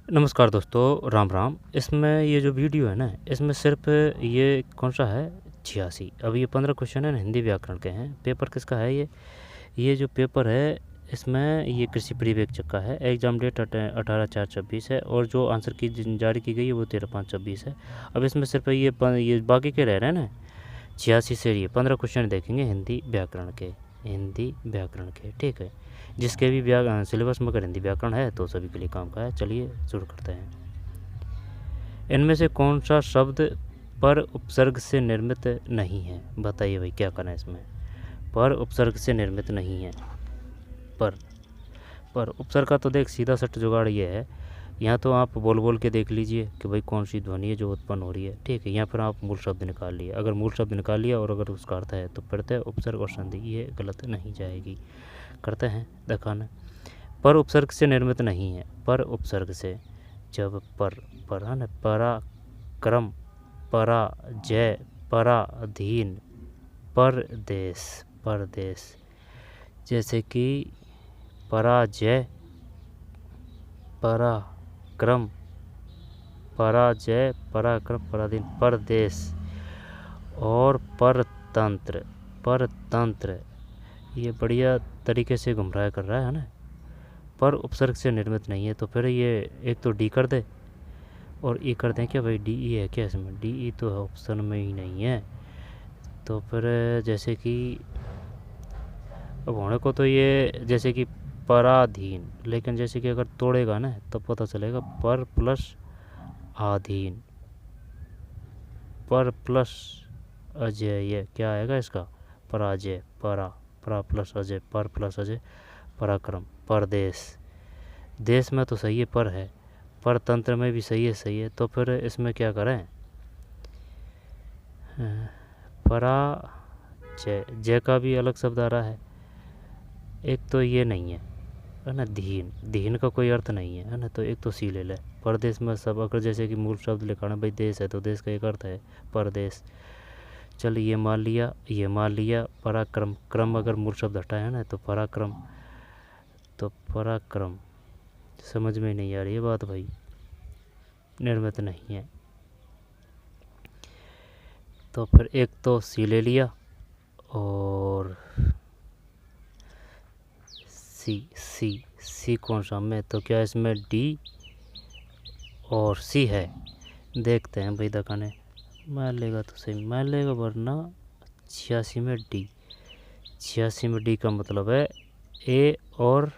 नमस्कार दोस्तों, राम राम। इसमें ये जो वीडियो है ना, इसमें सिर्फ ये कौन सा है 86। अब ये 15 क्वेश्चन है ना, हिंदी व्याकरण के हैं। पेपर किसका है ये जो पेपर है इसमें ये कृषि परिवेक्षक का है। एग्ज़ाम डेट 18/4/26 है और जो आंसर की जारी की गई है वो 13/5/26 है। अब इसमें सिर्फ ये बाकी के रह रहे हैं ना 86 से। ये 15 क्वेश्चन देखेंगे हिंदी व्याकरण के, ठीक है। जिसके भी सिलेबस में अगर हिंदी व्याकरण है तो सभी के लिए काम का है। चलिए शुरू करते हैं। इनमें से कौन सा शब्द पर उपसर्ग से निर्मित नहीं है? बताइए भाई, क्या करना है इसमें। पर उपसर्ग से निर्मित नहीं है। पर उपसर्ग का तो देख सीधा सट जुगाड़ ये है, यहाँ तो आप बोल के देख लीजिए कि भाई कौन सी ध्वनि है जो उत्पन्न हो रही है, ठीक है। यहाँ पर आप मूल शब्द निकाल लिए। अगर मूल शब्द निकाल लिया और अगर उसका अर्थ है तो प्रत्यय, उपसर्ग और संधि ये गलत नहीं जाएगी। करते हैं दिखाना। पर उपसर्ग से निर्मित नहीं है। पर उपसर्ग से जब पर है ना, पराक्रम, पराजय, पराधीन, परदेश। जैसे कि पराजय, पराक्रम, पराजय, पराक्रम, पराधीन, परदेश और परतंत्र ये बढ़िया तरीके से गुमराह कर रहा है ना। पर उपसर्ग से निर्मित नहीं है तो फिर ये एक तो डी कर दे और ई कर दें। क्या भाई डी ई है क्या इसमें? डी ई तो ऑप्शन में ही नहीं है। तो फिर जैसे कि अब होने को तो ये जैसे कि पराधीन, लेकिन जैसे कि अगर तोड़ेगा ना तो पता चलेगा पर प्लस आधीन, पर प्लस अजय। ये क्या आएगा इसका? पराजय, परा प्लस अजय, पर प्लस अजय, पराक्रम, परदेश। देश में तो सही है पर है, परतंत्र में भी सही है। तो फिर इसमें क्या करें? पराजय, जय का भी अलग शब्द आ रहा है। एक तो ये नहीं है ना, धीन का कोई अर्थ नहीं है ना। तो एक तो सी ले ले। परदेश में सब अगर जैसे कि मूल शब्द लिखाना भाई देश है तो देश का एक अर्थ है परदेश। चल ये मान लिया। पराक्रम, क्रम अगर मूल शब्द हटाया है ना तो पराक्रम, तो पराक्रम समझ में नहीं आ रही है बात भाई, निर्मित नहीं है। तो फिर एक तो सी ले लिया और सी कौन सा में? तो क्या इसमें डी और सी है? देखते हैं भाई दकाने। मान लेगा तो सही मान लेगा, वरना 86 में डी का मतलब है ए और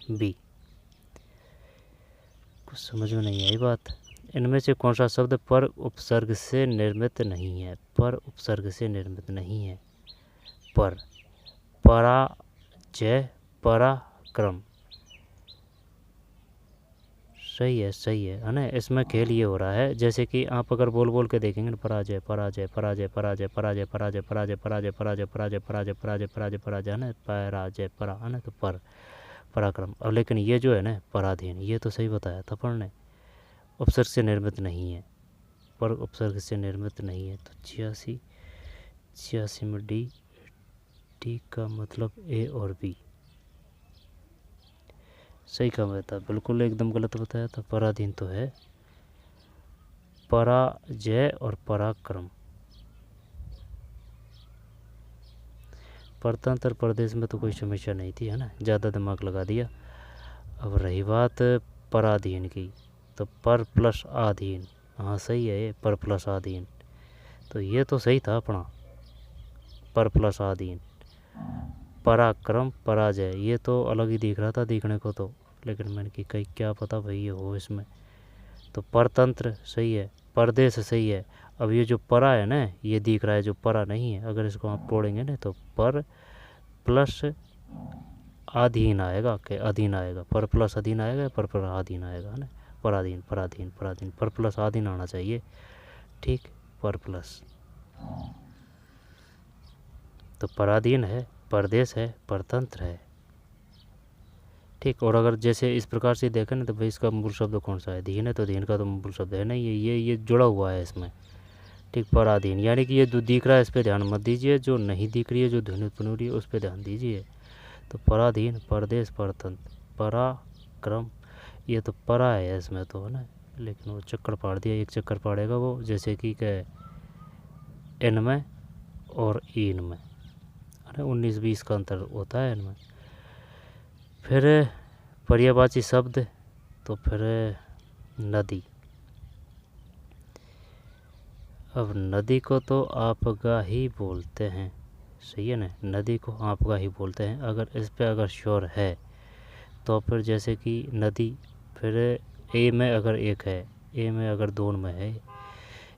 बी। कुछ समझ में नहीं आई बात। इनमें से कौन सा शब्द पर उपसर्ग से निर्मित नहीं है? पर उपसर्ग से निर्मित नहीं है। पराजय, पराक्रम सही है ना। इसमें खेल ये हो रहा है जैसे कि आप अगर बोल के देखेंगे ना, पराजय ना, तो पराक्रम। अब लेकिन ये जो है ना पराधीन, ये तो सही बताया था पढ़ने, उपसर्ग से निर्मित नहीं है। पर उपसर्ग से निर्मित नहीं है तो 86 में डी का मतलब ए और बी। सही कहा बताया, बिल्कुल एकदम गलत बताया था। पराधीन तो है पराजय और पराक्रम। परतंत्र प्रदेश में तो कोई समस्या नहीं थी है ना, ज़्यादा दिमाग लगा दिया। अब रही बात पराधीन की, तो पर प्लस आधीन, हाँ सही है ये पर प्लस आधीन। तो ये तो सही था अपना, पर प्लस आधीन। पराक्रम, पराजय ये तो अलग ही दिख रहा था दिखने को तो, लेकिन मैंने कि कहीं क्या पता भाई ये हो इसमें। तो परतंत्र सही है, परदेश सही है। अब ये जो परा है ना, ये दिख रहा है जो परा नहीं है, अगर इसको आप तोड़ेंगे ना तो पर प्लस अधीन आएगा, के अधीन आएगा, पर प्लस अधीन आएगा, पर अधीन आएगा ना। पराधीन, पर प्लस अधीन आना चाहिए, ठीक। पर प्लस तो पराधीन है, परदेश है, परतंत्र है, ठीक। और अगर जैसे इस प्रकार से देखें ना तो भाई इसका मूल शब्द कौन सा है? धीन है, तो धीन का तो मूल शब्द है ना ये जुड़ा हुआ है इसमें, ठीक। पराधीन यानी कि ये जो दिख रहा है इस पर ध्यान मत दीजिए, जो नहीं दिख रही है जो ध्वनि उत्पन्न हो रही है उस पर ध्यान दीजिए। तो पराधीन, परदेश, परतंत्र, पराक्रम, ये तो परा है इसमें तो, है ना, लेकिन वो चक्कर पाड़ दिया। एक चक्कर पाड़ेगा वो, जैसे कि इन में और इन में, है ना, 19-20 का अंतर होता है इनमें। फिर पर्यायवाची शब्द, तो फिर नदी। अब नदी को तो आपगा ही बोलते हैं, सही है ना, नदी को आपगा ही बोलते हैं। अगर इस पे अगर श्योर है तो फिर जैसे कि नदी, फिर ए में अगर एक है, ए में अगर दोनों में है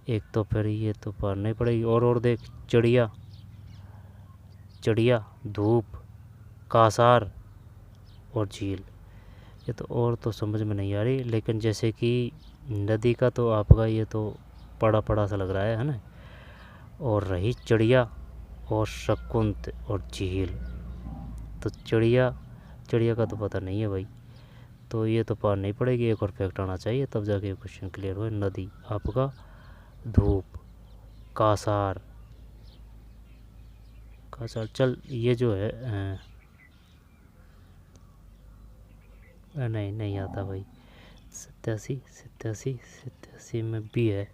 एक, तो फिर ये तो पार नहीं पड़ेगी। और देख, चिड़िया, चिड़िया, धूप, कासार और झील। ये तो और तो समझ में नहीं आ रही, लेकिन जैसे कि नदी का तो आपका ये तो पड़ा पड़ा सा लग रहा है ना। और रही चिड़िया और शकुंत और झील, तो चिड़िया, चिड़िया का तो पता नहीं है भाई, तो ये तो पार नहीं पड़ेगी। एक और फैक्ट आना चाहिए तब जाके क्वेश्चन क्लियर हो। नदी, आपका, धूप, कासार, कासार। चल ये जो है नहीं नहीं आता भाई। 87 87 87 में बी है।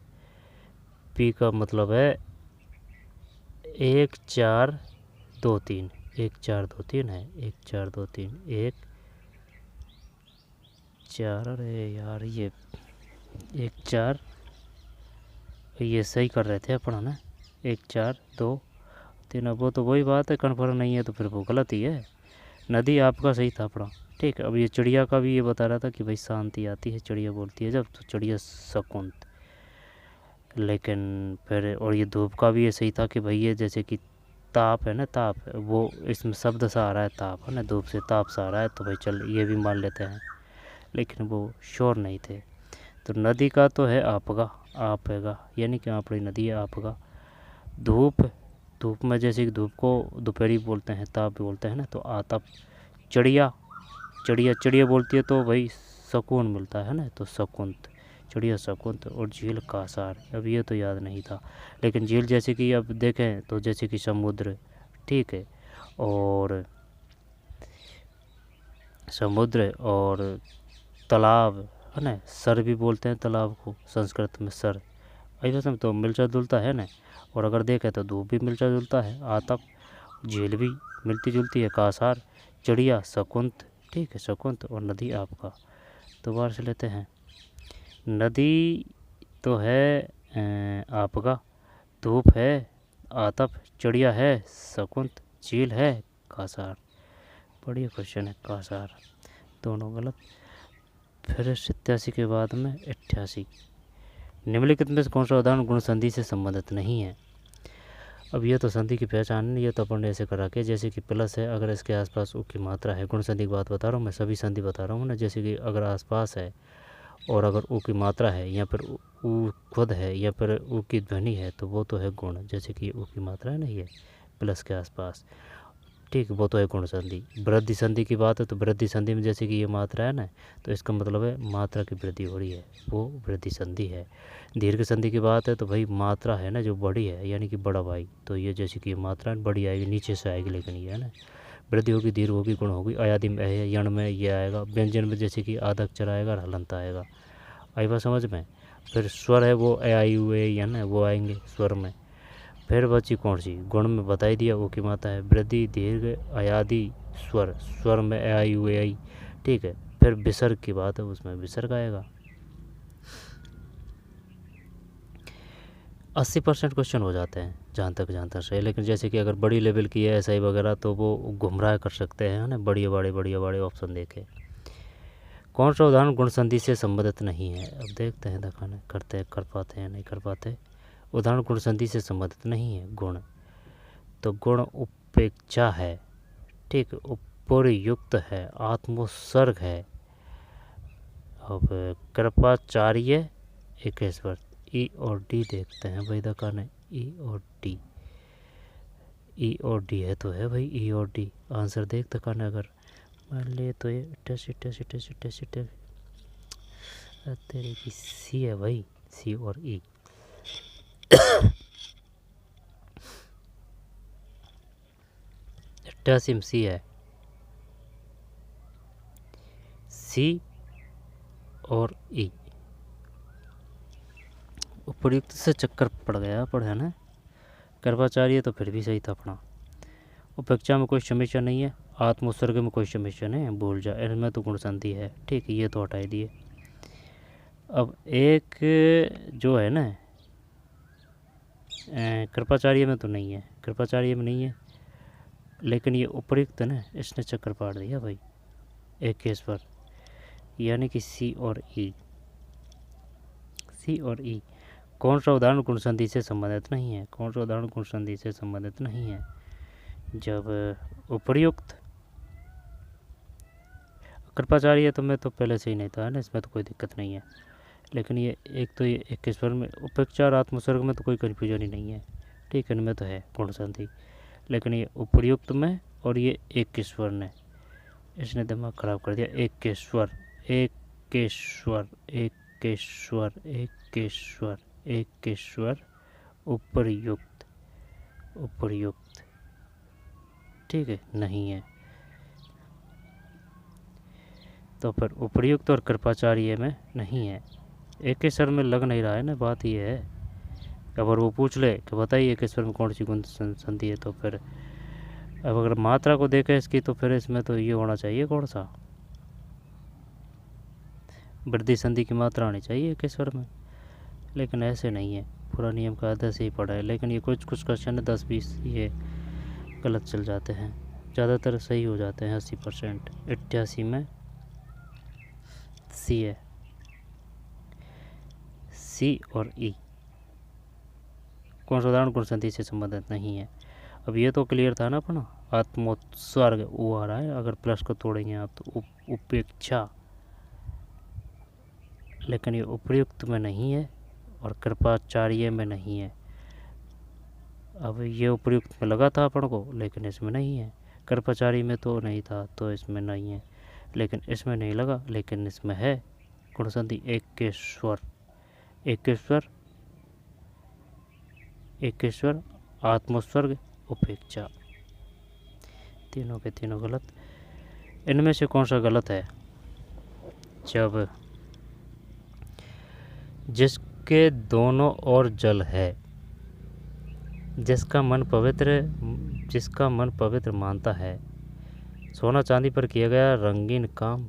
बी का मतलब है 1 4 2 3, 1 4 2 3 है, 1 4 2 3 1 4। अरे यार ये 1 4, ये सही कर रहे थे अपन, है ना, 1 4 2 3। अब वो तो वही बात है, कन्फर्म नहीं है तो फिर वो गलत ही है। नदी आपका सही था अपना, ठीक है। अब ये चिड़िया का भी ये बता रहा था कि भाई शांति आती है चिड़िया बोलती है जब, तो चिड़िया शकुंत। लेकिन फिर और ये धूप का भी ये सही था कि भाई ये जैसे कि ताप है ना, ताप है, वो इसमें शब्द सा आ रहा है ताप, है ना, धूप से ताप सा आ रहा है, तो भाई चल ये भी मान लेते हैं, लेकिन वो श्योर नहीं थे। तो नदी का तो है आपका, आपेगा, यानी कि आपड़ी नदी है आपका। धूप, धूप में जैसे कि धूप को दोपहरी बोलते हैं, ताप भी बोलते हैं ना, तो आतप। चिड़िया, चिड़िया, चिड़िया बोलती है तो भाई सुकून मिलता है ना, तो शकुंत, चिड़िया शकुंत। और झील कासार। अब ये तो याद नहीं था, लेकिन झील जैसे कि अब देखें तो जैसे कि समुद्र, ठीक है, और समुद्र और तालाब, है ना, सर भी बोलते हैं तालाब को संस्कृत में, सर। ऐसा में तो मिलता जुलता है ना। और अगर देखें तो धूप भी मिलता जुलता है, आतप, झील भी मिलती जुलती है, कासार, चिड़िया, शकुंत, ठीक है, शकुंत। और नदी आपका, तो बाहर से लेते हैं। नदी तो है आपका, धूप है, आतप, चिड़िया है, शकुंत, झील है, कासार। बढ़िया क्वेश्चन है, कासार, दोनों गलत। फिर 87 के बाद में 88। निम्नलिखित में से कौन सा उदाहरण गुण संधि से संबंधित नहीं है? अब ये तो संधि की पहचान, ये तो अपन ने ऐसे करा के, जैसे कि प्लस है, अगर इसके आसपास ऊ की मात्रा है, गुण संधि की बात बता रहा हूँ मैं, सभी संधि बता रहा हूँ ना। जैसे कि अगर आसपास है और अगर ऊ की मात्रा है, या फिर ऊ खुद है, या फिर ऊ की ध्वनि है, तो वो तो है गुण। जैसे कि ऊ की मात्रा है ना, ये प्लस के आसपास, ठीक, वो तो है गुण संधि। वृद्धि संधि की बात है तो वृद्धि संधि में जैसे कि ये मात्रा है ना, तो इसका मतलब है मात्रा की वृद्धि हो रही है, वो वृद्धि संधि है। दीर्घ संधि की बात है तो भाई मात्रा है ना जो बड़ी है, यानी कि बड़ा भाई, तो ये जैसे कि मात्रा बड़ी आएगी, नीचे से आएगी, लेकिन ये है ना, वृद्धि होगी, दीर्घ होगी, गुण होगी। अयादि में यण में ये आएगा, व्यंजन में जैसे कि आदक चराएगा और हलंत आएगा। आई बात समझ में? फिर स्वर है वो ए आई यू ए यन है, वो आएंगे स्वर में। फिर बची कौन सी? गुण में बता ही दिया, वो की मात्रा है वृद्धि, दीर्घ, अयादि, स्वर। स्वर में ए आई यू ए आई, ठीक है। फिर विसर्ग की बात है, उसमें विसर्ग आएगा। 80% क्वेश्चन हो जाते हैं जहाँ तक सही। लेकिन जैसे कि अगर बड़ी लेवल की है एसआई वगैरह, तो वो गुमराह कर सकते हैं ना, बढ़िया बड़े ऑप्शन देखे। कौन सा उदाहरण गुण संधि से संबंधित नहीं है? अब देखते हैं, दिखाने करते हैं, कर पाते हैं नहीं कर पाते। उदाहरण गुण संधि से संबंधित नहीं है। गुण, तो गुण उपेक्षा है, ठीक, उपयुक्त है, आत्मोत्सर्ग है। अब कृपाचार्य 21 वर्ष। ई और डी देखते हैं भाई, दिखाने ई और डी, ई और डी है तो है भाई, ई और डी आंसर देख दिखाने। अगर मान लिए तो ये तेरे की सी है भाई, सी और ई। सी है, सी और ई। उपयुक्त से चक्कर पड़ गया है ना। कर्पाचार्य तो फिर भी सही था अपना। उपेक्षा में कोई समस्या नहीं है, आत्मोत्सर्ग में कोई समस्या नहीं है, भूल जा, इनमें तो गुण संधि है। ठीक है, ये तो हटा दिए। अब एक जो है ना कृपाचार्य में तो नहीं है, कृपाचार्य में नहीं है, लेकिन ये उपयुक्त है ना, इसने चक्कर पाड़ दिया भाई एक केस पर, यानी कि सी और ई। सी और ई कौन सा उदाहरण गुण संधि से संबंधित नहीं है? कौन सा उदाहरण गुण संधि से संबंधित नहीं है? जब उपयुक्त कृपाचार्य तो मैं तो पहले से ही नहीं था ना, इसमें तो कोई दिक्कत नहीं है। लेकिन ये एक तो ये एक स्वर में उपेक्षा और आत्मसर्ग में तो कोई कन्फ्यूजन ही नहीं है। ठीक है, इनमें तो है गुण संधि, लेकिन ये उपयुक्त में और ये एक के स्वर ने इसने दिमाग खराब कर दिया। एक के स्वर, एक के स्वर, एक के स्वर, एक के स्वर, एक के स्वर, उपयुक्त, उपयुक्त। ठीक है, नहीं है। तो फिर उपयुक्त और कृपाचार्य में नहीं है। एक के स्वर में लग नहीं रहा है ना, बात ये है। अगर वो पूछ ले कि बताइए एक स्वर में कौन सी गुण संधि है, तो फिर अब अगर मात्रा को देखें इसकी, तो फिर इसमें तो ये होना चाहिए कौन सा, वृद्धि संधि की मात्रा आनी चाहिए एक स्वर में, लेकिन ऐसे नहीं है। पूरा नियम का आधा से ही पढ़ा है, लेकिन ये कुछ क्वेश्चन 10-20 ये गलत चल जाते हैं, ज़्यादातर सही हो जाते हैं 80%। 88 में सी है, सी और ई कौन सा उदाहरण गुण संधि से संबंधित नहीं है। अब ये तो क्लियर था ना अपना, आत्मोत्सर्ग वो आ रहा है, अगर प्लस को तोड़ेंगे आप तो उपेक्षा, लेकिन ये उपयुक्त में नहीं है और कृपाचार्य में नहीं है। अब ये उपयुक्त में लगा था अपन को, लेकिन इसमें नहीं है। कृपाचार्य में तो नहीं था, तो इसमें नहीं है, लेकिन इसमें नहीं लगा, लेकिन इसमें है गुण संधि। एक के स्वर, एक के स्वर, एक के स्वर, आत्मोत्सर्ग, उपेक्षा, तीनों के तीनों गलत। इनमें से कौन सा गलत है? जब जिसके दोनों ओर जल है, जिसका मन पवित्र मानता है, सोना चांदी पर किया गया रंगीन काम,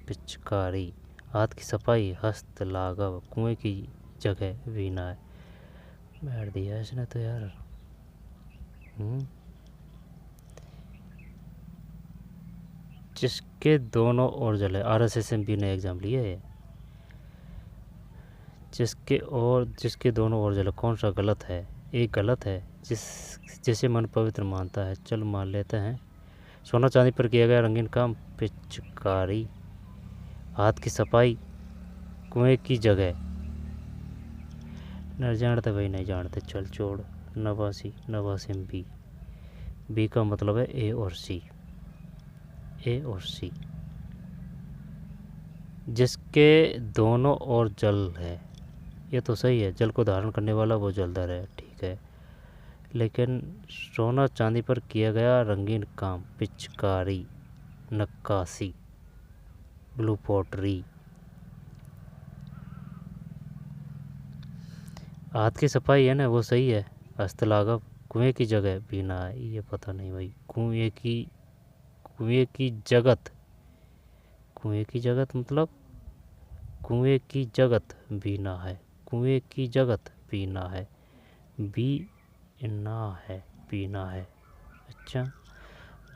पिचकारी, हाथ की सफाई, हस्त लाघव, कुएं की जगह वीणा है। बैठ दिया इसने तो यार। जिसके दोनों ओर जल है, RSSMP ने एग्जाम लिया है। जिसके दोनों ओर जल, कौन सा गलत है? एक गलत है, जिसे मन पवित्र मानता है, चल मान लेते हैं। सोना चांदी पर किया गया रंगीन काम, पिचकारी, हाथ की सफाई, कुएं की जगह। नहीं जानते भाई, नहीं जानते, चल छोड़। 89 में बी का मतलब है ए और सी, ए और सी। जिसके दोनों ओर जल है, ये तो सही है, जल को धारण करने वाला वो जलधर है, ठीक है। लेकिन सोना चांदी पर किया गया रंगीन काम, पिचकारी, नक्काशी, ब्लू पॉटरी, हाथ की सफाई है ना, वो सही है, हस्तलाघव, कुएं की जगह बीना है, ये पता नहीं भाई। कुएं की जगत, कुएं की जगत मतलब कुएं की जगत बीना है, कुएं की जगत बीना है, बीना है, बीना है। अच्छा,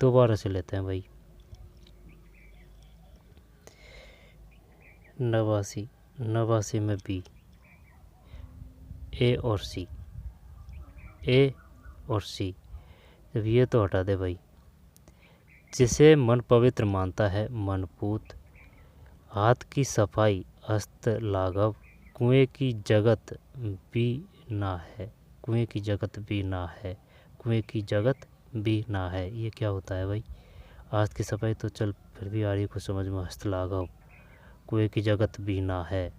दोबारा से लेते हैं भाई। 89 में बी, ए और सी, ए और सी। जब ये तो हटा दे भाई। जिसे मन पवित्र मानता है, मनपूत, हाथ की सफाई, हस्त लाघव, कुएं की जगत भी ना है, कुएं की जगत भी ना है, कुएं की जगत भी ना है। ये क्या होता है भाई? हाथ की सफाई तो चल फिर भी आ रही को समझ में, हस्त लाघव, कुएं की जगत भी ना है,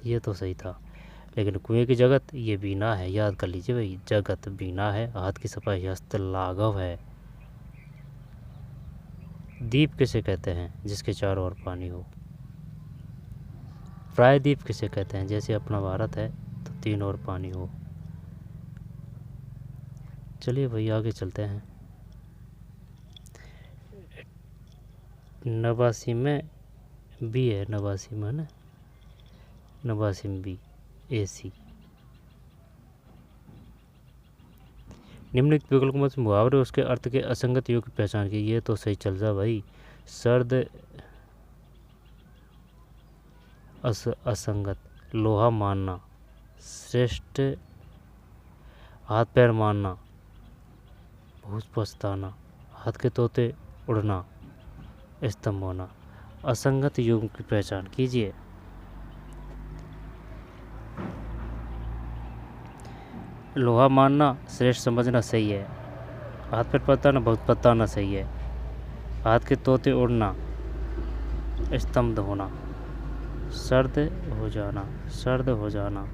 ये तो सही था। लेकिन कुएं की जगत ये बीना है, याद कर लीजिए भाई, जगत बीना है, हाथ की सफाई हस्त लाघव है। द्वीप किसे कहते हैं? जिसके चारों ओर पानी हो। प्रायद्वीप किसे कहते हैं? जैसे अपना भारत है तो 3 ओर पानी हो। चलिए भाई आगे चलते हैं। 89 में बी है, 89 में ना, 89 में बी AC। निम्नलिखित विकल्पों में मुहावरे उसके अर्थ के असंगत योग की पहचान की। ये तो सही चल जा भाई। सर्द असंगत, लोहा मानना, श्रेष्ठ हाथ पैर मारना, बहुत पछताना, हाथ के तोते उड़ना, स्तंभ होना। असंगत युग की पहचान कीजिए। लोहा मानना, श्रेष्ठ समझना सही है। हाथ पैर पताना, बहुत पताना सही है। हाथ के तोते उड़ना, स्तंभ होना, सर्द हो जाना, सर्द हो जाना।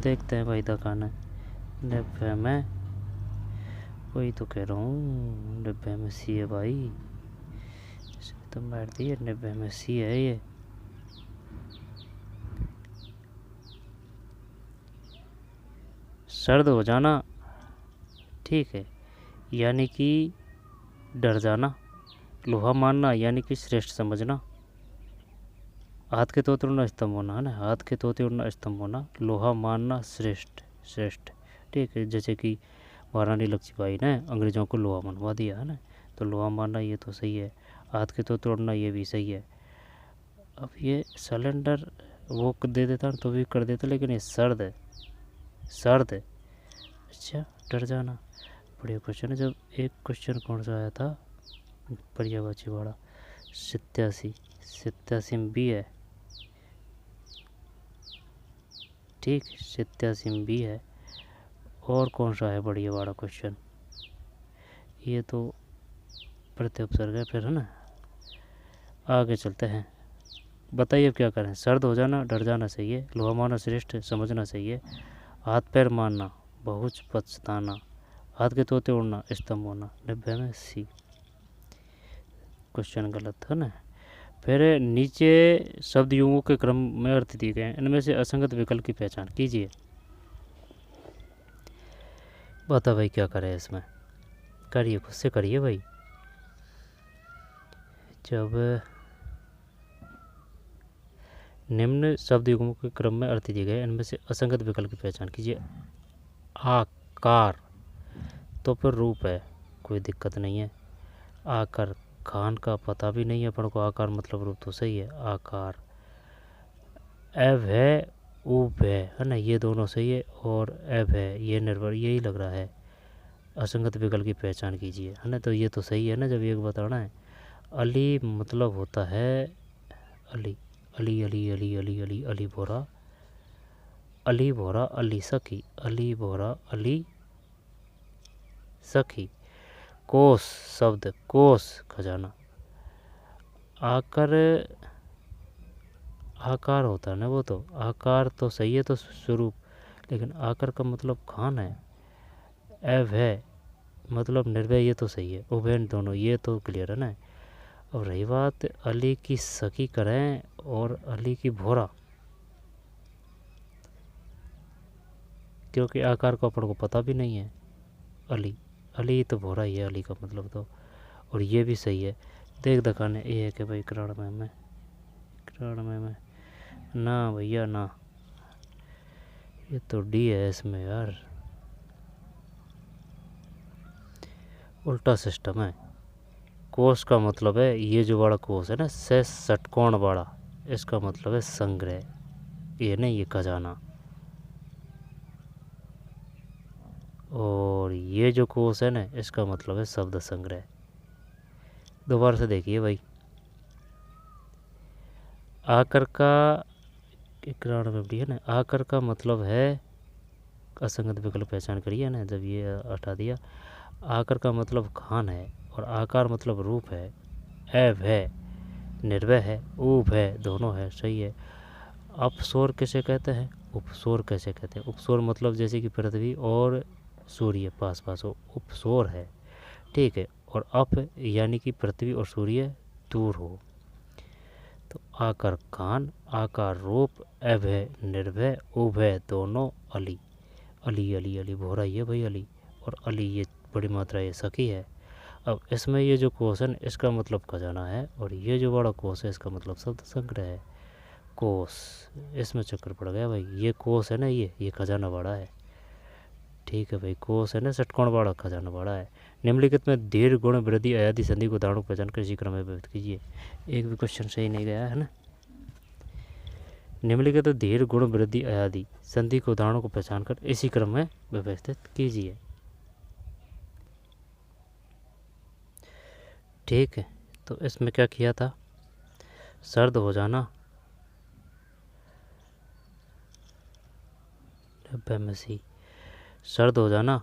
देखते हैं भाई दुकान है 90 में, वही तो कह रहा हूँ 90 में सी है भाई। तो बैठ दी 90 में सी है ये। सर्द हो जाना, ठीक है, यानी कि डर जाना। लोहा मानना यानी कि श्रेष्ठ समझना। हाथ के तोते उड़ना, स्तंभ होना, है ना। हाथ के तोते उड़ना, स्तंभ होना। लोहा मानना, श्रेष्ठ, श्रेष्ठ, ठीक है। जैसे कि महारानी लक्ष्मीबाई ने अंग्रेज़ों को लोहा मनवा दिया, है ना। तो लोहा मानना ये तो सही है। हाथ के तोते उड़ना ये भी सही है। अब ये सिलेंडर वो दे देता तो भी कर देता, लेकिन ये सर्द है, सर्द है। अच्छा, डर जाना बढ़िया क्वेश्चन है। जब एक क्वेश्चन कौन सा आया था बढ़िया बच्ची वाला, 87 में भी है, ठीक, 87 में भी है। और कौन सा है बढ़िया वाला क्वेश्चन? ये तो प्रत्यय उपसर्ग है फिर, है ना। आगे चलते हैं। बताइए अब क्या करें। सर्द हो जाना, डर जाना सही है। लोहा मारना, श्रेष्ठ समझना सही है। हाथ पैर मारना, बहुत पछताना। हाथ के तोते उड़ना, स्तंभ होना। 90 में सी क्वेश्चन गलत है ना। फिर नीचे शब्द युगों के क्रम में अर्थ दिए गए हैं, इनमें से असंगत विकल्प की पहचान कीजिए। बता भाई क्या करें इसमें, करिए खुद से करिए भाई। जब निम्न शब्द युगों के क्रम में अर्थ दिए गए, इनमें से असंगत विकल्प की पहचान कीजिए। आकार तो फिर रूप है, कोई दिक्कत नहीं है। आकार, खान का पता भी नहीं है अपन को, आकार मतलब रूप तो सही है। आकार, एव है, ऊप है ना, ये दोनों सही है। और एव है, ये निर्भर, यही लग रहा है। असंगत विकल्प की पहचान कीजिए, है ना। तो ये तो सही है ना, जब एक बताना है। अली मतलब होता है अली, अली अली अली अली अली अली बोरा, अली बोरा अली सखी, अली बोरा अली सखी। कोस शब्द, कोस खजाना। आकर, आकार होता है ना, वो तो आकार तो सही है, तो स्वरूप, लेकिन आकर का मतलब खान है। एव है मतलब निर्भय, ये तो सही है। उभयन दोनों, ये तो क्लियर है ना। अब रही बात अली की सखी करें और अली की भोरा, क्योंकि आकार को अपन को पता भी नहीं है। अली, अली तो भोरा ही है अली का मतलब तो। और ये भी सही है। देख दिखाने ये है कि भाई कराड़ में ना भैया ना, ये तो डी है इसमें यार, उल्टा सिस्टम है। कोष का मतलब है ये जो बड़ा कोष है ना, से षटकोण वाला, इसका मतलब है संग्रह, ये नहीं ये खजाना। और ये जो कोष है ना, इसका मतलब है शब्द संग्रह। दोबारा से देखिए भाई। आकर का 91 है ना, आकर का मतलब है, असंगत विकल्प पहचान करिए ना, जब ये हटा दिया। आकर का मतलब खान है, और आकार मतलब रूप है। एव है, निर्भय है, ऊप है, दोनों है, सही है। अपसोर किसे कहते हैं? उपसोर कैसे कहते हैं? उपसोर मतलब जैसे कि पृथ्वी और सूर्य पास पास हो, उपसोर है, ठीक है। और अप यानी कि पृथ्वी और सूर्य दूर हो। तो आकर कान, आकार रूप, अभय निर्भय, उभय दोनों, अली। अली अली अली भोरा ये भाई अली, और अली ये बड़ी मात्रा ये सखी है। अब इसमें ये जो क्वेश्चन इसका मतलब खजाना है, और ये जो बड़ा कोष है इसका मतलब शब्द संग्रह है। कोष, इसमें चक्कर पड़ गया भाई, ये कोष है ना, ये खजाना बड़ा है। ठीक है भाई, कोष है ना, षटकोण बड़ा, खजाना बड़ा है। निम्नलिखित में दीर्घ गुण वृद्धि अयादि संधि को उदाहरणों पहचान कर इसी क्रम में व्यक्त कीजिए। एक भी क्वेश्चन सही नहीं गया है ना। निम्नलिखित दीर्घ गुण वृद्धि अयादि संधि को उदाहरणों को पहचान कर इसी क्रम में व्यवस्थित कीजिए। ठीक है, तो इसमें क्या किया था, सर्द हो जाना, सर्द हो जाना,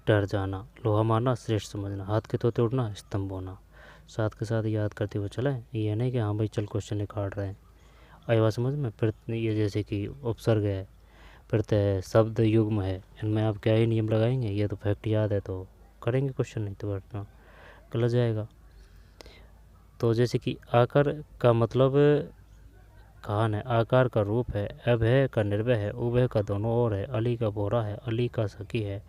डर जाना, लोहा मारना, श्रेष्ठ समझना, हाथ के तोते उड़ना, स्तंभ होना। साथ के साथ याद करते हुए चले, ये नहीं कि हाँ भाई चल क्वेश्चन निकाल रहे हैं। आई बात समझ में। फिर ये जैसे कि उपसर्ग है, प्रत्यय, शब्द, युग्म है, इनमें आप क्या ही नियम लगाएंगे, ये तो फैक्ट याद है तो करेंगे क्वेश्चन, नहीं तो वरना गलत जाएगा। तो जैसे कि आकार का मतलब कान है, आकार का रूप है, अभय का निर्भय है, उभय का दोनों ओर है, अली का बोरा है, अली का सखी है,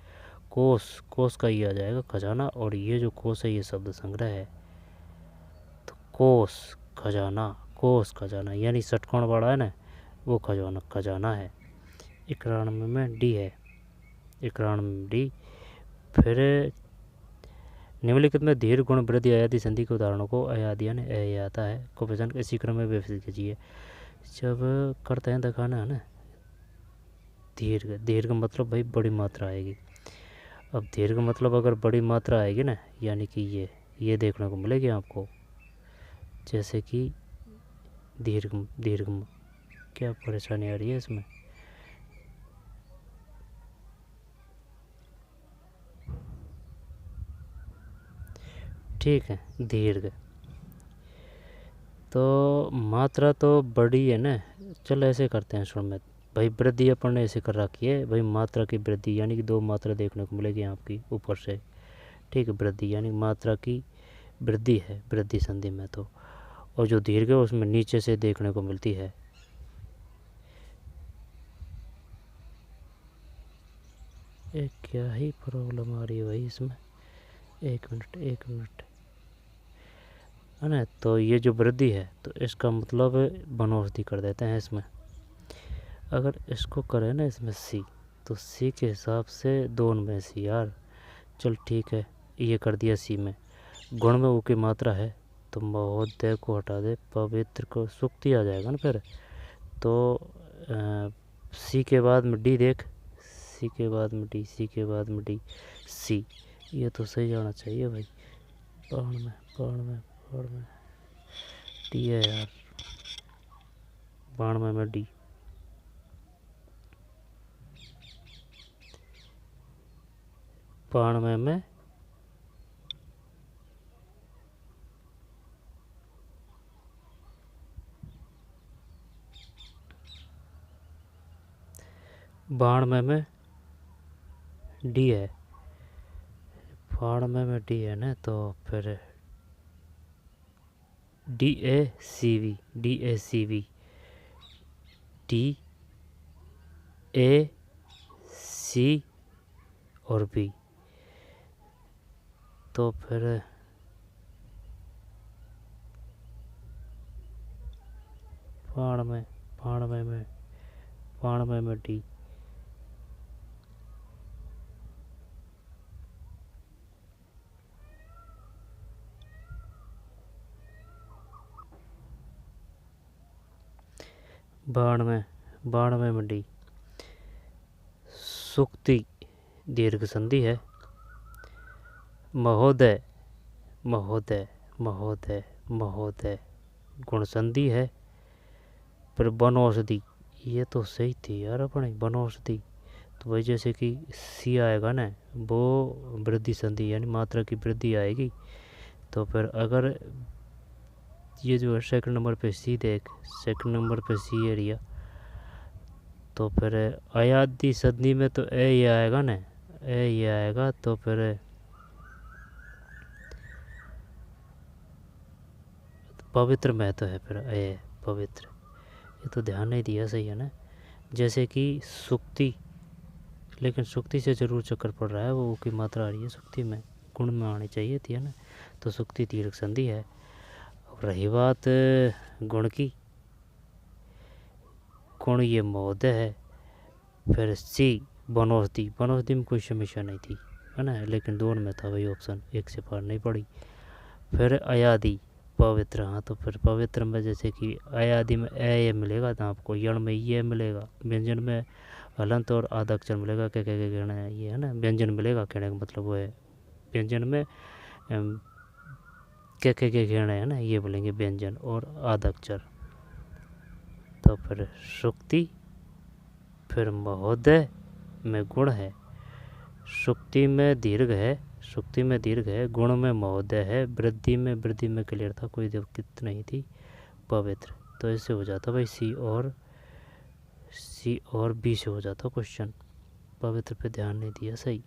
कोष, कोष का ये आ जाएगा खजाना, और ये जो कोष है ये शब्द संग्रह है। तो कोष खजाना, कोष खजाना, यानी षटकोण बड़ा है ना, वो खजाना है। 91 में डी है, 91 में डी। फिर निम्नलिखित में दीर्घ गुण वृद्धि अयादि संधि के उदाहरणों को, अयादि यानी अय आता है, को पहचान इसी क्रम में व्यवस्थित कीजिए। जब करते हैं दिखाना है ना, दीर्घ, दीर्घ मतलब भाई बड़ी मात्रा आएगी। अब दीर्घ मतलब अगर बड़ी मात्रा आएगी ना, यानी कि ये देखने को मिलेगी आपको, जैसे कि दीर्घ, दीर्घ क्या परेशानी आ रही है इसमें, ठीक है, दीर्घ तो मात्रा तो बड़ी है ना। चलो ऐसे करते हैं, सुन में भाई वृद्धि अपन ने ऐसे कर रखी है भाई, मात्रा की वृद्धि यानी कि 2 मात्रा देखने को मिलेगी आपकी ऊपर से। ठीक है, वृद्धि यानी मात्रा की वृद्धि है वृद्धि संधि में तो, और जो दीर्घ है उसमें नीचे से देखने को मिलती है। एक क्या ही प्रॉब्लम आ रही है भाई इसमें, एक मिनट है ना। तो ये जो वृद्धि है तो इसका मतलब बनौषधि कर देते हैं इसमें। अगर इसको करें ना इसमें सी, तो सी के हिसाब से 2 में सी यार, चल ठीक है, ये कर दिया सी में। गुण में ऊ की मात्रा है तो महोदय को हटा दे, पवित्र को सुक्ति आ जाएगा ना फिर। तो सी के बाद में डी देख, सी के बाद में डी, सी के बाद में डी, सी, ये तो सही जाना चाहिए भाई। बाण में डी है यार, 92 में डी, बाण में डी है, 92 में डी है ना, तो फिर D A C V, D A C V, D A C और बी, तो फिर बाणवे में डी, बाणवे में डी, सुक्ति दीर्घ संधि है, महोदय गुण संधि है, फिर बनौषधि, ये तो सही थी यार अपने, बनौषधि तो वही जैसे कि सी आएगा ना, वो वृद्धि संधि यानी मात्रा की वृद्धि आएगी। तो फिर अगर ये जो है सेकंड नंबर पे सी देख, सेकंड नंबर पे सी एरिया, तो फिर अयादि संधि में तो ए ये आएगा ना, ए ये आएगा, तो फिर पवित्र में तो है फिर ए पवित्र, ये तो ध्यान नहीं दिया सही है ना। जैसे कि सुक्ति, लेकिन सुक्ति से जरूर चक्कर पड़ रहा है, वो की मात्रा आ रही है सुक्ति में, गुण में आनी चाहिए थी है ना, तो सुक्ति दीर्घ संधि है। अब रही बात गुण की, गुण ये महोदय है। फिर सी बनौषधि, बनौषधि में कोई समस्या नहीं थी है ना, लेकिन दोनों में था वही ऑप्शन, एक से पार नहीं पड़ी। फिर अयादि पवित्र, हाँ तो फिर पवित्र में जैसे कि अयादि में ए मिलेगा तो आपको, यण में ये मिलेगा, व्यंजन में हलंत और आधा अक्षर मिलेगा, क्या क्या कहना है ये है ना, व्यंजन मिलेगा, कहने का मतलब वो है व्यंजन में क्या क्या कहना है ना, ये बोलेंगे व्यंजन और आधा अक्षर। तो फिर सुक्ति, फिर महोदय में गुण है, सुक्ति में दीर्घ है, सुक्ति में दीर्घ है, गुण में महोदय है, वृद्धि में क्लियर था, कोई दिक्कत नहीं थी, पवित्र। तो इससे हो जाता भाई सी और बी से हो जाता क्वेश्चन। पवित्र पे ध्यान नहीं दिया सही,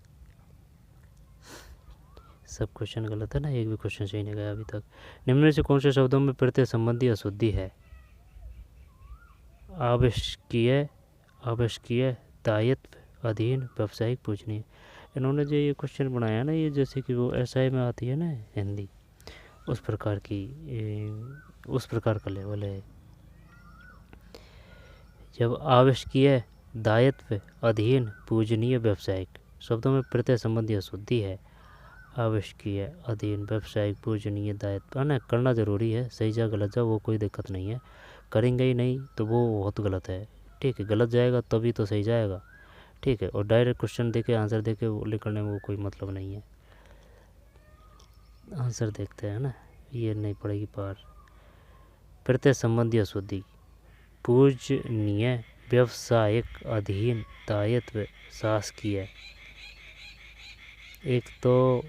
सब क्वेश्चन गलत है ना, एक भी क्वेश्चन सही नहीं गया अभी तक। निम्न में से कौन से शब्दों में प्रत्यय संबंधी अशुद्धि है? आवश्यकीय, आवश्यकीय, दायित्व, अधीन, व्यावसायिक, पूजनीय। इन्होंने जो ये क्वेश्चन बनाया ना, ये जैसे कि वो एसआई में आती है ना हिंदी, उस प्रकार की, उस प्रकार का लेवल है। जब आवश्यकीय, दायित्व, अधीन, पूजनीय, व्यावसायिक शब्दों में प्रत्यय संबंधी अशुद्धि है, आवश्यकीय, अधीन, व्यावसायिक, पूजनीय, दायित्व है ना, करना जरूरी है, सही जा गलत जा वो कोई दिक्कत नहीं है, करेंगे ही नहीं तो वो बहुत गलत है, ठीक है, गलत जाएगा तभी तो सही जाएगा, ठीक है। और डायरेक्ट क्वेश्चन देके आंसर देके वो लिखने में वो कोई मतलब नहीं है, आंसर देखते हैं ना, ये नहीं पड़ेगी पार। प्रत्यय संबंधी अशुद्धि, पूजनीय, व्यावसायिक, अधीन, दायित्व, शासकीय। एक तो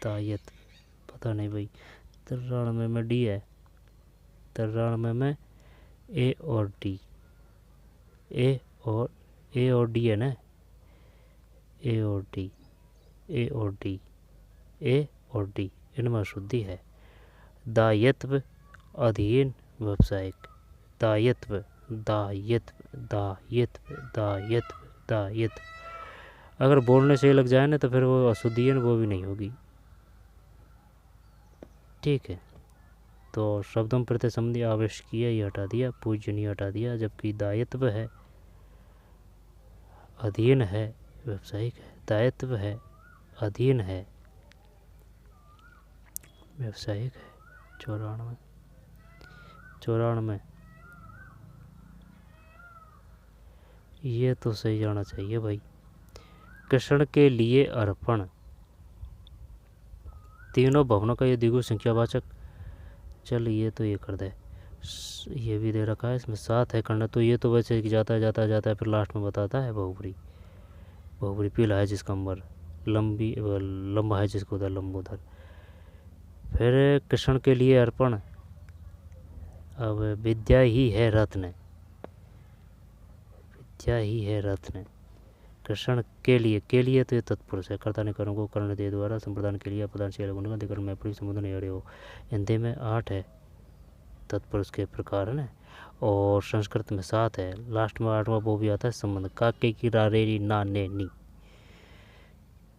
दायित्व पता नहीं भाई, 93 में डी है, 93 में ए और डी, ए और डी है ना, ए और डी, ए और डी, ए और डी, इनमें अशुद्धि है। दायित्व, अधीन, व्यावसायिक, दायित्व, दायित्व, दायित्व, दायित्व, दायित्व, अगर बोलने से लग जाए ना तो फिर वो अशुद्धि है ना, वो भी नहीं होगी, ठीक है। तो शब्दों प्रत्यय संबंधी आवश्यकीय ये हटा दिया, पूजनीय हटा दिया, जबकि दायित्व है, अधीन है, व्यावसायिक है, दायित्व है, अधीन है, व्यावसायिक है। 94 ये तो सही जाना चाहिए भाई। कृष्ण के लिए अर्पण, तीनों भवनों का ये द्विगु संख्यावाचक, चल ये तो ये कर दे, ये भी दे रखा है इसमें, 7 है खंड, तो ये तो वैसे कि जाता है जाता है जाता है, फिर लास्ट में बताता है बहुब्री, बहुब्री पीला है जिसका अंबर, लंबी लंबा है जिसको उधर लंबोदर। फिर कृष्ण के लिए अर्पण, अब विद्या ही है रत्न, विद्या ही है रत्न, कृष्ण के लिए तो ये तत्पुरुष है, कर्ता ने कर्म को कर्ण दे द्वारा संप्रदान के लिए अपदान से गुण अधिकरण में पूरी समुद्र अड़े हो, हिंदी में 8 है तत्पुरुष के प्रकार है ना, और संस्कृत में 7 है, लास्ट में 8वां वो भी आता है संबंध, काके की रारेरी ना ने नी,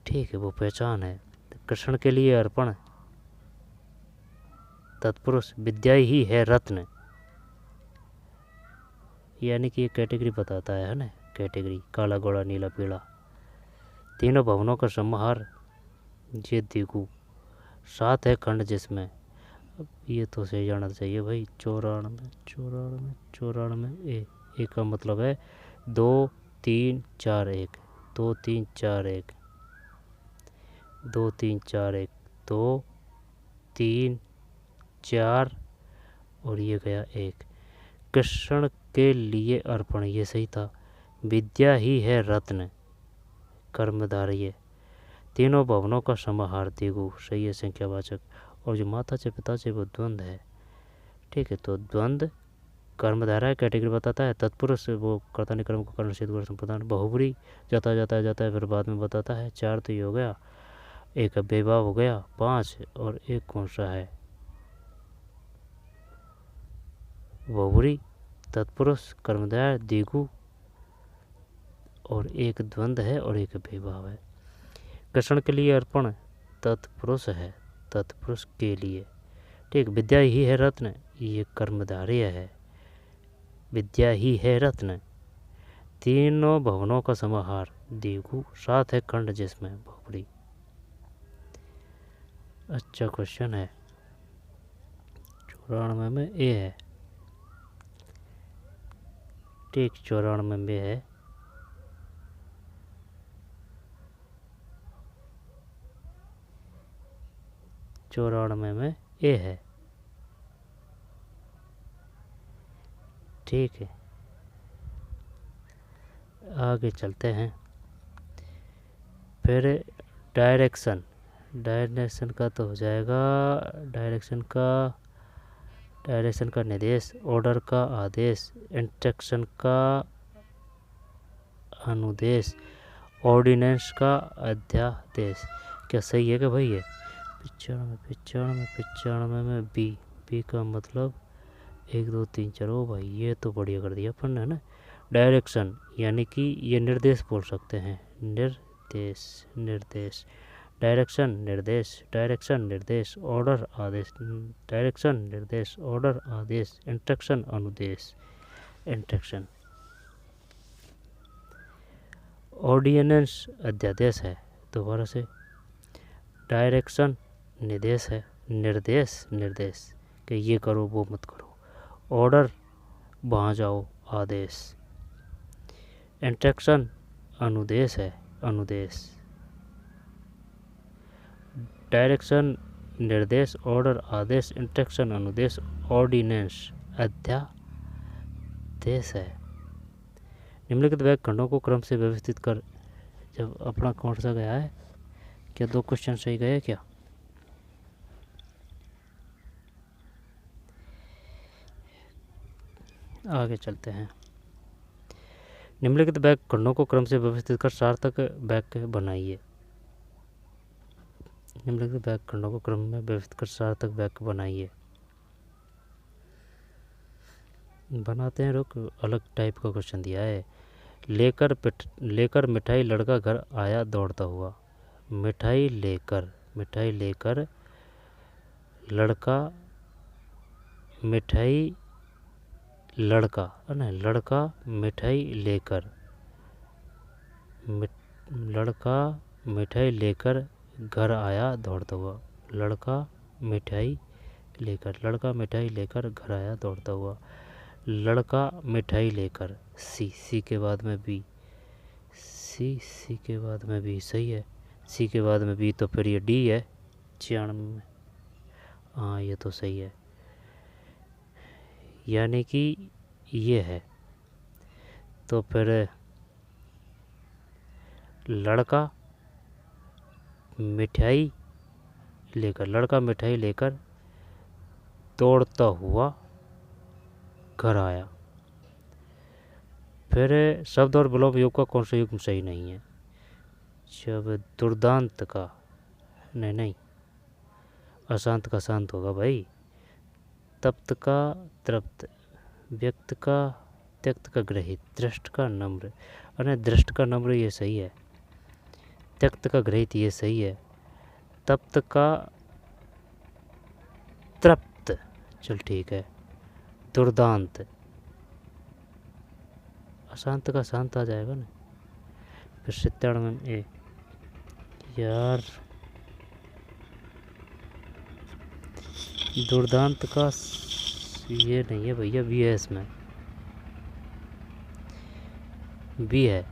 ठीक है, वो पहचान है। कृष्ण के लिए अर्पण, तत्पुरुष, विद्या ही है रत्न, यानी कि ये कैटेगरी बताता है ना, कैटेगरी, काला गोला नीला पीला, तीनों भवनों का समाहार, ये द्विगु, 7 है खंड जिसमें, अब ये तो सही जाना चाहिए भाई। 94 ए का मतलब है 2 3 4 1, 2 3 4 1, 2 3 4 1, 2 3 4 और ये गया 1, कृष्ण के लिए अर्पण, ये सही था, विद्या ही है रत्न, कर्मधारय, तीनों भवनों का समाहार द्विगु, सही है संख्यावाचक, और जो माता से पिता से वो द्वंद है, ठीक है। तो द्वंद कर्मधारा कैटेगरी बताता है, तत्पुरुष वो कर्ता ने कर्म को कर्ण सिद्ध कर संप्रदान, बहुब्री जाता है फिर बाद में बताता है, 4 तो ये हो गया, एक बेभाव हो गया, 5 और एक कौन सा है, बहुब्री, तत्पुरुष, कर्मधारय, द्विगु और एक द्वंद्व है और एक विभाव है। कृष्ण के लिए अर्पण तत्पुरुष है, तत्पुरुष के लिए। ठीक, विद्या ही है रत्न, ये कर्मधारय है। विद्या ही है रत्न, तीनों भवनों का समाहार, द्विगु, 7 है खंड जिसमें बहुब्री। अच्छा क्वेश्चन है। 94 में ए है। ठीक, 94 में है। में ए है। ठीक है, आगे चलते हैं। फिर डायरेक्शन का तो हो जाएगा, डायरेक्शन का निर्देश, ऑर्डर का आदेश, इंस्ट्रक्शन का अनुदेश, ऑर्डिनेंस का अध्यादेश। क्या सही है कि भाई? है 95 में बी का मतलब 1 2 3 4। ओ भाई, ये तो बढ़िया कर दिया अपन ने ना। डायरेक्शन यानी कि ये निर्देश बोल सकते हैं, निर्देश, डायरेक्शन निर्देश, ऑर्डर आदेश, डायरेक्शन निर्देश, ऑर्डर आदेश, इंस्ट्रक्शन अनुदेश, इंस्ट्रक्शन। ऑर्डिनेंस अध्यादेश है। दोबारा से, डायरेक्शन निर्देश है, निर्देश कि ये करो वो मत करो। ऑर्डर वहाँ जाओ, आदेश। इंस्ट्रक्शन अनुदेश है, अनुदेश। डायरेक्शन निर्देश, ऑर्डर आदेश, इंस्ट्रक्शन अनुदेश, ऑर्डिनेंस अध्यादेश है। निम्नलिखित वाक्य खंडों को क्रम से व्यवस्थित कर। जब अपना कौन सा गया है? क्या 2 क्वेश्चन सही गए क्या? आगे चलते हैं। निम्नलिखित वाक्य खंडों को क्रम से व्यवस्थित कर सार्थक वाक्य बनाइए। निम्नलिखित वाक्य खंडों को क्रम में व्यवस्थित कर सार्थक वाक्य बनाइए। बनाते हैं, रुक, अलग टाइप का क्वेश्चन दिया है। लेकर मिठाई लड़का घर आया दौड़ता हुआ। मिठाई लेकर लड़का, मिठाई लड़का है ना, लड़का मिठाई लेकर, लड़का मिठाई लेकर घर आया दौड़ता हुआ। लड़का मिठाई लेकर घर आया दौड़ता हुआ। लड़का मिठाई लेकर, सी के बाद में बी, सी के बाद में बी सही है। सी के बाद में बी तो फिर ये डी है 96 में। हाँ, ये तो सही है, यानी कि ये है। तो फिर लड़का मिठाई लेकर दौड़ता हुआ घर आया। फिर शब्द और विलोम योग का कौन सा युग्म सही नहीं है? जब दुर्दांत का, नहीं, अशांत का शांत होगा भाई। तप्त का तृप्त, व्यक्त का त्यक्त का ग्रहित, दृष्ट का नम्र, अरे दृष्ट का नम्र ये सही है। त्यक्त का ग्रहित ये सही है। तप्त का तृप्त, चल ठीक है। दुर्दांत, अशांत का शांत आ जाएगा ना। फिर 97 में ए, यार दुर्दांत का ये नहीं है भैया, बी है इसमें, बी है।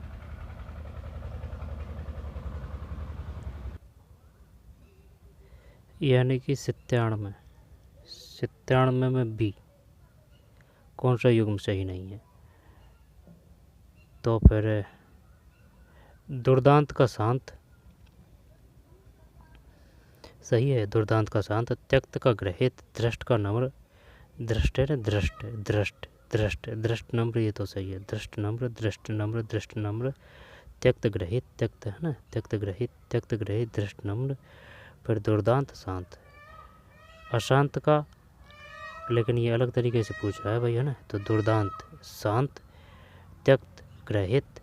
यानी कि 97 में बी, कौन सा युग्म सही नहीं है? तो फिर दुर्दांत का शांत सही है, दुर्दांत का शांत। त्यक्त का ग्रहित, दृष्ट का नम्र, दृष्ट है ना, दृष्ट नम्र ये तो सही है। दृष्ट नम्र, त्यक्त ग्रहित, त्यक्त है ना, त्यक्त ग्रहित, दृष्ट नम्र। फिर दुर्दांत शांत। अशांत का लेकिन ये अलग तरीके से पूछ रहा है भाई, है ना। तो दुर्दांत शांत, त्यक्त ग्रहित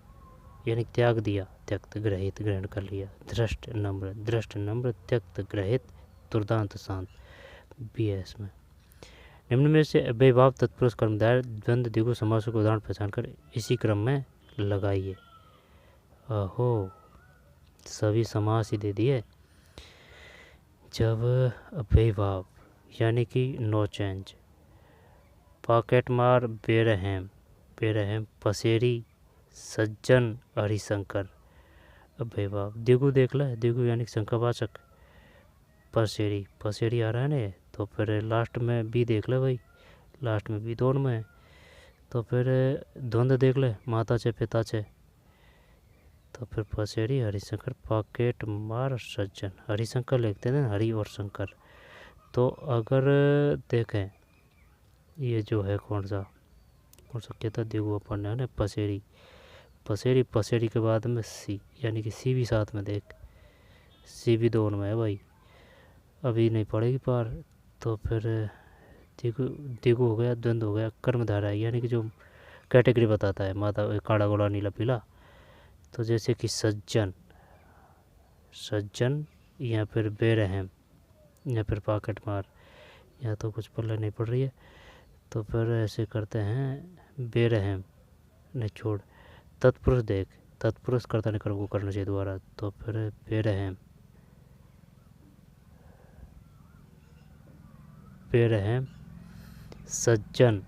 यानी त्याग दिया, त्यक्त ग्रहित ग्रहण कर लिया, दृष्ट नम्र त्यक्त ग्रहित, दुर्दांत शांत, भी है इसमें। निम्न में से अव्ययभाव तत्पुरुष कर्मधारय द्वंद्व द्विगु समासों के उदाहरण पहचान कर इसी क्रम में लगाइए। ओहो, सभी समास ही दे दिए। जब अव्ययभाव यानी कि नो चेंज, पॉकेट मार बेरहम, पसेरी सज्जन हरिशंकर, अव्ययभाव। द्विगु देख ले, द्विगु यानी शंकावाचक, पसेरी आ रहा है ना, तो फिर लास्ट में भी देख ले भाई, लास्ट में भी दोनों में है। तो फिर द्वंद्व देख ले, माता चे पिता चे, तो फिर पसेरी हरिशंकर, पॉकेट मार सज्जन, हरिशंकर लिखते हैं, हरि और शंकर। तो अगर देखें ये जो है कौन सा कहता द्विगु अपन है ना, पसेरी के बाद में सी, यानी कि सी भी साथ में देख, सी भी दोनों में है भाई, अभी नहीं पड़ेगी पार। तो फिर द्विगु हो गया, द्वंद्व हो गया, कर्मधारय यानी कि जो कैटेगरी बताता है, माता काड़ा गोला नीला पीला। तो जैसे कि सज्जन या फिर बेरहम या फिर पॉकेट मार, या तो कुछ पल्ले नहीं पड़ रही है, तो फिर ऐसे करते हैं बेरहम नहीं छोड़, तत्पुरुष देख, तत्पुरुष कर्ता ने कर्म को करना चाहिए दोबारा, तो फिर बेरहम सज्जन।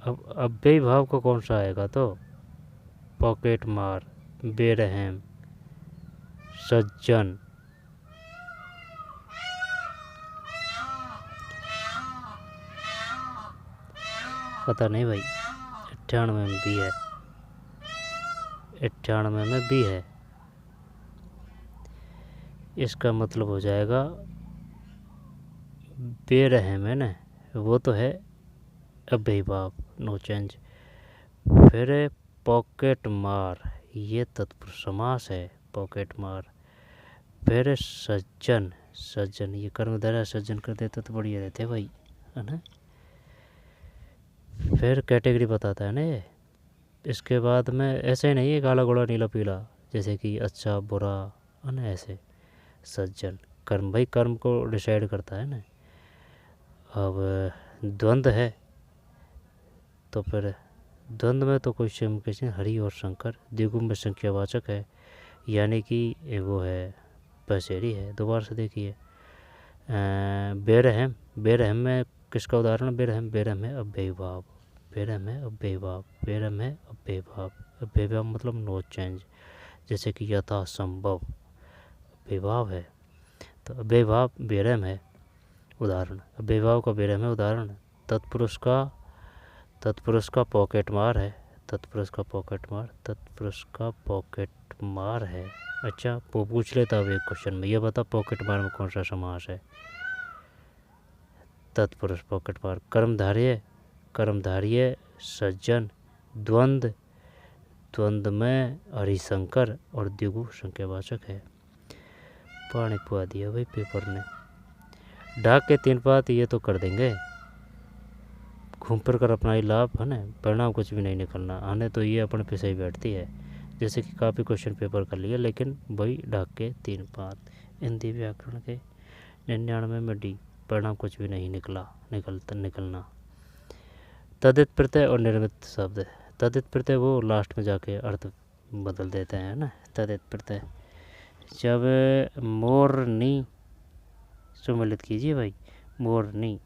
अब अव्यय भाव का कौन सा आएगा, तो पॉकेट मार बेरहम सज्जन। पता नहीं भाई, 98 में भी है, 98 में भी है। इसका मतलब हो जाएगा बेरहम है ना, वो तो है अव्यय भाव, नो चेंज। फिर पॉकेट मार, ये तत्पुरुष समास है, पॉकेट मार। फिर सज्जन, ये कर्मधारय सज्जन कर देते तो बढ़िया रहते भाई, है ना। फिर कैटेगरी बताता है ना ये। इसके बाद में ऐसे नहीं है काला गोला नीला पीला, जैसे कि अच्छा बुरा, है ना, ऐसे सज्जन कर्म, भाई कर्म को डिसाइड करता है ना। अब द्वंद्व है, तो फिर द्वंद्व में तो कोई कैसे हरि और शंकर, द्विगु में संख्यावाचक है, यानी कि वो है पसेरी है। दोबारा से देखिए, बेरहम में किसका उदाहरण, बेरहम है अव्यय भाव, अव्यय भाव मतलब नो चेंज, जैसे कि यथा संभव अव्यय भाव है। तो अव्यय भाव बेरहम है उदाहरण, अव्यय भाव का बेरहम है उदाहरण। तत्पुरुष का पॉकेट मार है, तत्पुरुष का पॉकेट मार है। अच्छा, वो पूछ लेता अब एक क्वेश्चन में, ये बता पॉकेट मार में कौन सा समास है। तत्पुरुष पॉकेट मार, कर्मधारय सज्जन, द्वंद्व में हरिशंकर और द्विगु संख्यावाचक है। पानी पुआ दिया भाई पेपर ने। डाक के 3 बात ये तो कर देंगे, घूम फिर कर अपना ही लाभ, है ना, परिणाम कुछ भी नहीं निकलना आने, तो ये अपने पे सही बैठती है। जैसे कि काफ़ी क्वेश्चन पेपर कर लिए, लेकिन वही डाक के 3 बात। हिंदी व्याकरण के 99 में डी, परिणाम कुछ भी नहीं निकलना। तदित प्रत्यय और निर्मित शब्द, तदित प्रत्यय वो लास्ट में जाके अर्थ बदल देते हैं ना, तदित प्रत्यय। जब मोरनी सम्मिलित कीजिए भाई, मोरनी,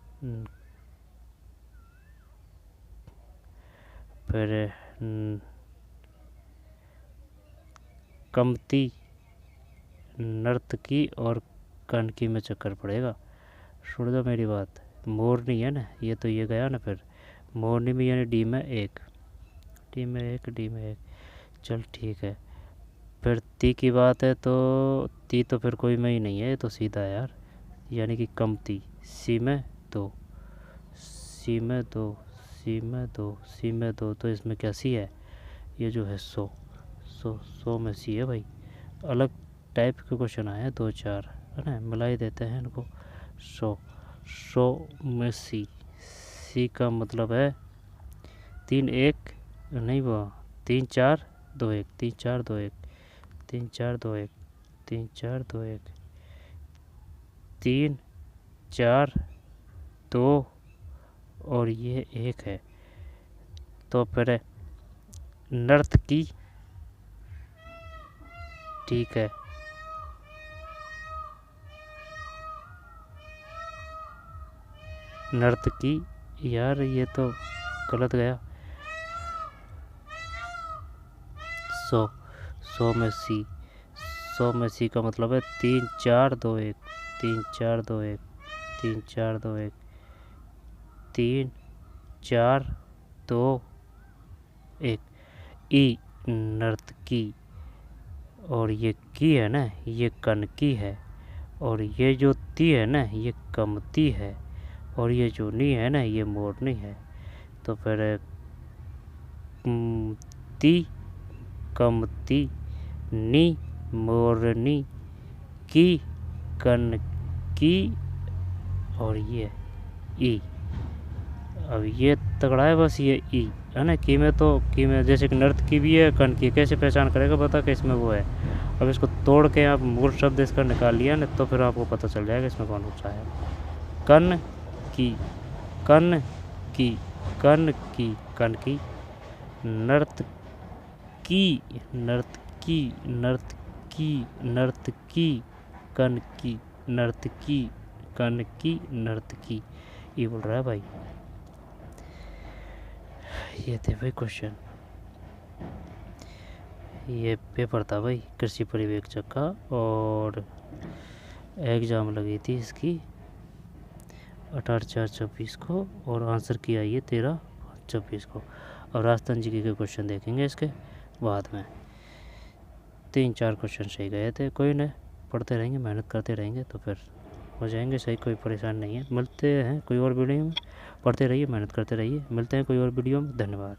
फिर कमती नर्तकी और कनकी में चक्कर पड़ेगा। सुन दो मेरी बात, मोरनी है ना, ये तो ये गया ना, फिर मोरनी में यानी डी में एक, चल ठीक है। फिर ती की बात है, तो ती तो फिर कोई में ही नहीं है, तो सीधा यार, यानी कि कमती, सी में दो, तो इसमें क्या सी है, ये जो है सो में सी है भाई। अलग टाइप के क्वेश्चन आए हैं 2-4, है ना, मिला ही देते हैं इनको। 100, 100 में सी, सी का मतलब है 3 1 नहीं वो 3 4 2 1, 3 4 2 1, 3 4 2 1, 3 4 2 1, 3 4 2 और ये 1 है। तो फिर नर्तकी, ठीक है, नर्तकी, यार ये तो गलत गया। 100, 100 में सी, 100 में सी का मतलब है 3 4 2 1, 3 4 2 1, 3 4 2 1, 3 4 2 1, ई नर्तकी, और ये की है ना, ये कनकी है, और ये जो ती है ना, ये कमती है, और ये जो नी है ना, ये मोरनी है। तो फिर ती कमती, नी मोरनी, की कनकी, और ये ई। अब ये तगड़ा है बस, ये ई है ना। की में जैसे कि नर्त की भी है, कन की कैसे पहचान करेगा, पता कि इसमें वो है। अब इसको तोड़ के आप मूल शब्द इसका निकाल लिया ना, तो फिर आपको पता चल जाएगा इसमें कौन सा है। कन की, कन की, कन की, कन की, नर्त की, नर्त की, नर्त की, नर्त की, कन की, नर्त की, कन की, नर्त की। ये बोल रहा है भाई। ये थे भाई क्वेश्चन, ये पेपर था भाई कृषि पर्यवेक्षक का, और एग्ज़ाम लगी थी इसकी 18/4/24 को, और आंसर किया ये 13/5/24 को। और राजस्थान जी के क्वेश्चन देखेंगे इसके बाद में। 3-4 क्वेश्चन सही गए थे, कोई नहीं, पढ़ते रहेंगे, मेहनत करते रहेंगे तो फिर हो जाएंगे सही, कोई परेशानी नहीं है। मिलते हैं कोई और वीडियो में, पढ़ते रहिए, मेहनत करते रहिए, मिलते हैं कोई और वीडियो में। धन्यवाद।